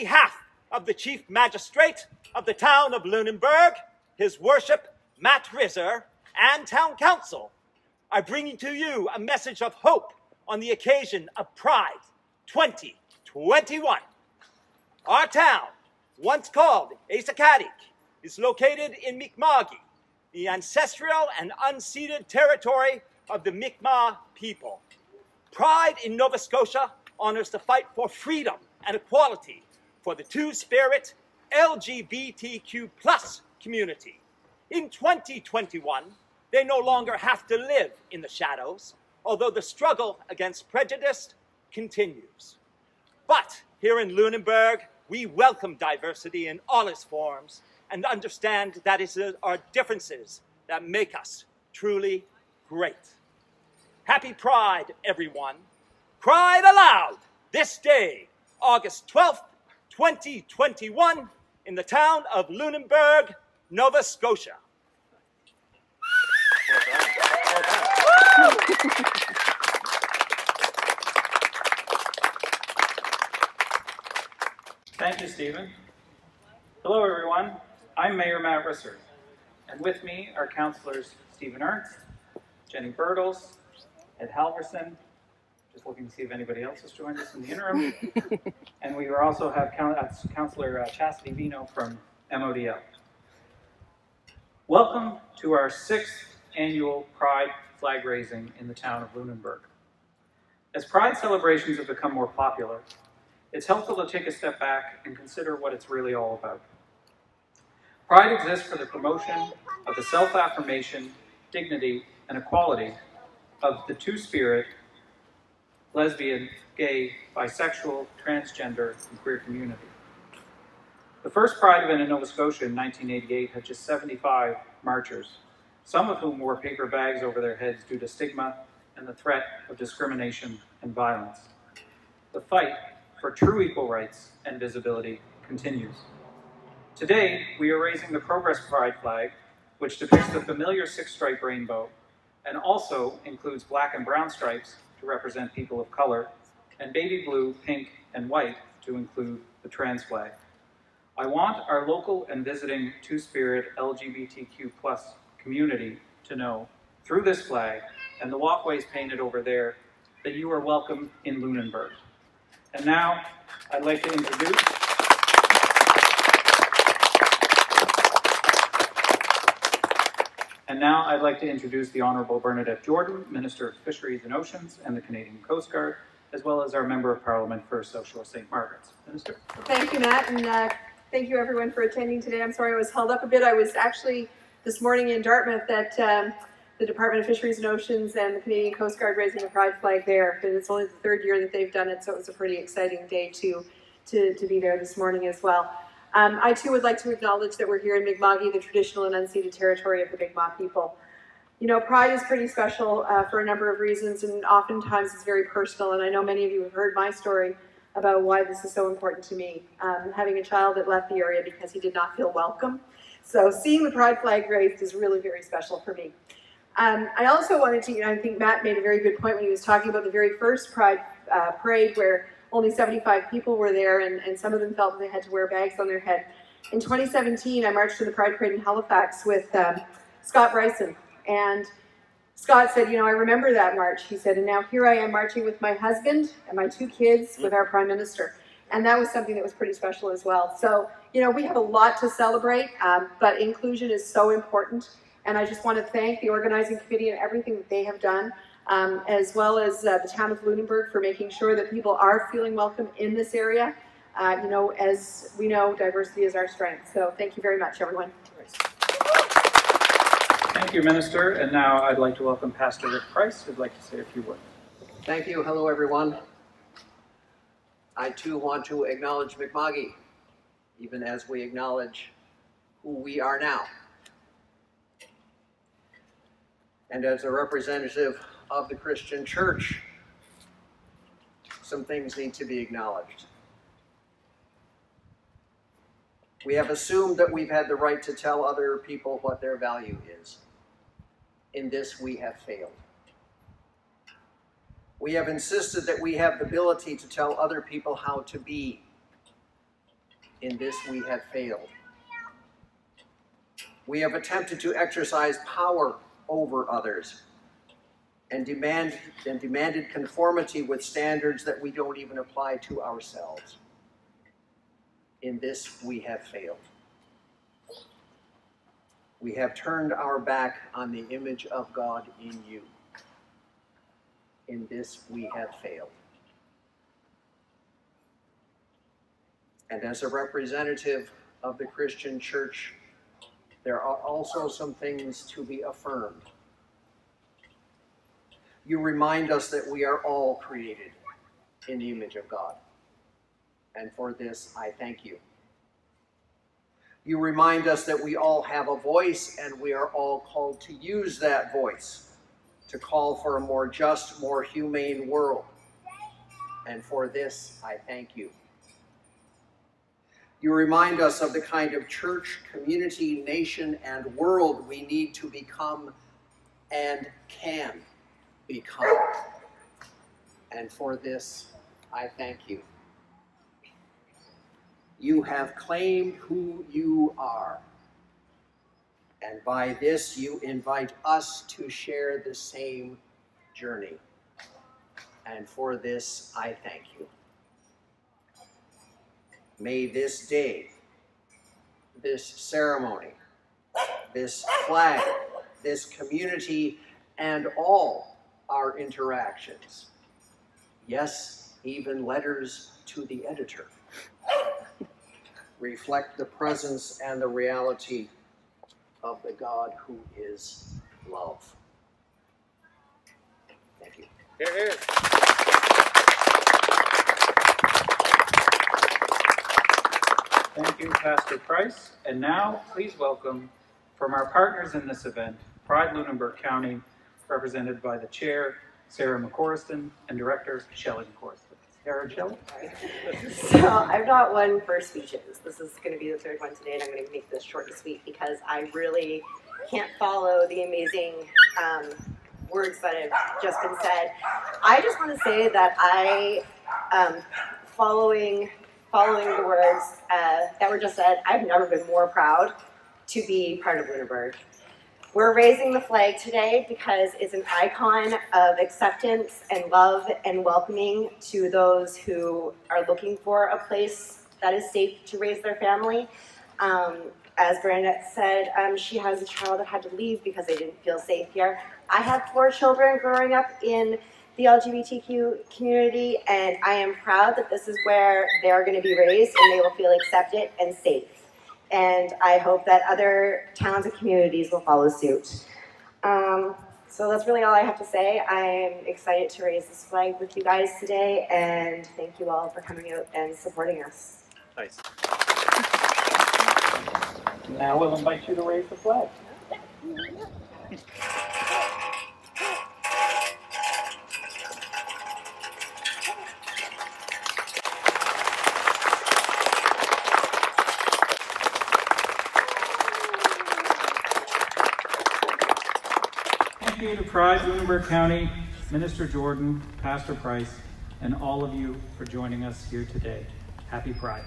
behalf of the Chief Magistrate of the town of Lunenburg, His Worship Matt Rizzer, and Town Council, I bring to you a message of hope on the occasion of Pride 2021. Our town, once called Asacatic, is located in Mi'kma'ki, the ancestral and unceded territory of the Mi'kmaq people. Pride in Nova Scotia honors the fight for freedom and equality for the Two-Spirit LGBTQ+ community. In 2021, they no longer have to live in the shadows, although the struggle against prejudice continues. But here in Lunenburg, we welcome diversity in all its forms and understand that it is our differences that make us truly great. Happy Pride, everyone. Pride aloud this day, August 12th, 2021, in the town of Lunenburg, Nova Scotia. Thank you, Stephen. Hello, everyone. I'm Mayor Matt Rizzer, and with me are Councillors Stephen Ernst, Jenny Birtles, Ed Halverson, just looking to see if anybody else has joined us in the interim, and we also have Councillor Chastity Vino from MODL. Welcome to our 6th annual Pride flag raising in the town of Lunenburg. As Pride celebrations have become more popular, it's helpful to take a step back and consider what it's really all about. Pride exists for the promotion of the self-affirmation, dignity, and equality of the Two-Spirit, lesbian, gay, bisexual, transgender, and queer community. The first Pride event in Nova Scotia in 1988 had just 75 marchers, some of whom wore paper bags over their heads due to stigma and the threat of discrimination and violence. The fight for true equal rights and visibility continues. Today, we are raising the Progress Pride flag, which depicts the familiar 6-stripe rainbow and also includes black and brown stripes to represent people of color, and baby blue, pink, and white to include the trans flag. I want our local and visiting Two-Spirit LGBTQ+ community to know, through this flag and the walkways painted over there, that you are welcome in Lunenburg. And now, I'd like to introduce the Honourable Bernadette Jordan, Minister of Fisheries and Oceans and the Canadian Coast Guard, as well as our Member of Parliament for South Shore St. Margaret's. Minister. Thank you, Matt, and thank you everyone for attending today. I'm sorry I was held up a bit. I was actually this morning in Dartmouth at the Department of Fisheries and Oceans and the Canadian Coast Guard raising the Pride flag there. But it's only the 3rd year that they've done it, so it was a pretty exciting day to be there this morning as well. I too would like to acknowledge that we're here in Mi'kma'ki, the traditional and unceded territory of the Mi'kmaq people. You know, Pride is pretty special for a number of reasons, and oftentimes it's very personal, and I know many of you have heard my story about why this is so important to me. Having a child that left the area because he did not feel welcome. So seeing the Pride flag raised is really very special for me. I also wanted to, I think Matt made a very good point when he was talking about the very first Pride parade where only 75 people were there, and some of them felt that they had to wear bags on their head. In 2017, I marched to the Pride Parade in Halifax with Scott Bryson, and Scott said, you know, I remember that march. He said, and now here I am marching with my husband and my 2 kids with our Prime Minister. And that was something that was pretty special as well. So, you know, we have a lot to celebrate, but inclusion is so important. And I just want to thank the organizing committee and everything that they have done, as well as the town of Lunenburg for making sure that people are feeling welcome in this area. You know, as we know, diversity is our strength. So thank you very much, everyone. Thank you, Minister. And now I'd like to welcome Pastor Rick Price, who'd like to say a few words. Thank you. Hello, everyone. I too want to acknowledge Mi'kma'ki, even as we acknowledge who we are now. And as a representative of the Christian Church, some things need to be acknowledged. We have assumed that we've had the right to tell other people what their value is. In this, we have failed. We have insisted that we have the ability to tell other people how to be. In this we have failed. We have attempted to exercise power over others and demanded conformity with standards that we don't even apply to ourselves. In this we have failed. We have turned our back on the image of God in you. In this we have failed. And as a representative of the Christian church, there are also some things to be affirmed. You remind us that we are all created in the image of God. And for this, I thank you. You remind us that we all have a voice, and we are all called to use that voice to call for a more just, more humane world. And for this, I thank you. You remind us of the kind of church, community, nation, and world we need to become and can become. And for this, I thank you. You have claimed who you are. And by this, you invite us to share the same journey. And for this, I thank you. May this day, this ceremony, this flag, this community, and all our interactions, yes, even letters to the editor, reflect the presence and the reality of the God who is love. Thank you. Here, here. Thank you, Pastor Price. And now, please welcome, from our partners in this event, Pride Lunenburg County, represented by the Chair, Sarah McCorriston, and Director, Shelley McCorriston. Sarah and Shelley? So I've got one for speeches. This is going to be the third one today, and I'm going to make this short and sweet because I really can't follow the amazing words that have just been said. I just want to say that I, following the words that were just said, I've never been more proud to be part of Lunenburg. We're raising the flag today because it's an icon of acceptance and love and welcoming to those who are looking for a place that is safe to raise their family. As Bernadette said, she has a child that had to leave because they didn't feel safe here. I have 4 children growing up in the LGBTQ community, and I am proud that this is where they're going to be raised and they will feel accepted and safe. And I hope that other towns and communities will follow suit. So that's really all I have to say. I'm excited to raise this flag with you guys today, and thank you all for coming out and supporting us. Nice. Now we'll invite you to raise the flag. Thank you to Pride Lunenburg County, Minister Jordan, Pastor Price, and all of you for joining us here today. Happy Pride.